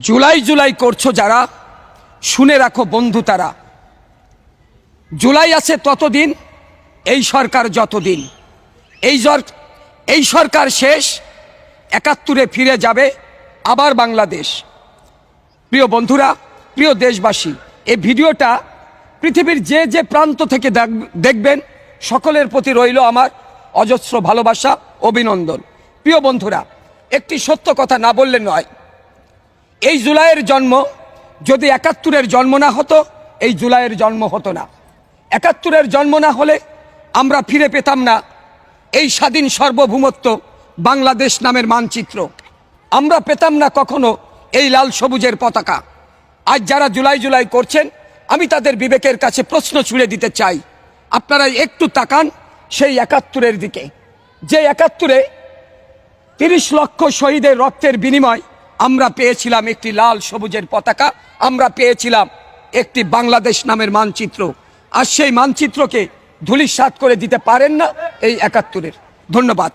জুলাই জুলাই করছো যারা, শুনে রাখো বন্ধু তারা। জুলাই আছে ততদিন, এই সরকার যতদিন। এই সরকার শেষ, ৭১-এ ফিরে যাবে আবার বাংলাদেশ। প্রিয় বন্ধুরা, প্রিয় দেশবাসী, এই ভিডিওটা পৃথিবীর যে যে প্রান্ত থেকে দেখবেন, সকলের প্রতি রইল আমার অজস্র ভালোবাসা, অভিনন্দন। প্রিয় বন্ধুরা, একটি সত্য কথা না বললে নয়। এই জুলাইয়ের জন্ম যদি ৭১-এর জন্ম না হতো, এই জুলাইয়ের জন্ম হতো না। ৭১-এর জন্ম না হলে আমরা ফিরে পেতাম না এই স্বাধীন সার্বভৌমত্ব বাংলাদেশ নামের মানচিত্র। আমরা পেতাম না কখনো এই লাল সবুজের পতাকা। আজ যারা জুলাই জুলাই করছেন, আমি তাদের বিবেকের কাছে প্রশ্ন ছুড়ে দিতে চাই। আপনারা একটু তাকান সেই ৭১-এর দিকে, যে ৭১-এ ৩০ লক্ষ শহীদের রক্তের বিনিময় আমরা পেয়েছিলাম একটি লাল সবুজের পতাকা, আমরা পেয়েছিলাম একটি বাংলাদেশ নামের মানচিত্র। আর সেই মানচিত্রকে ধূলিসাৎ করে দিতে পারেন না এই ৭১-এর। ধন্যবাদ।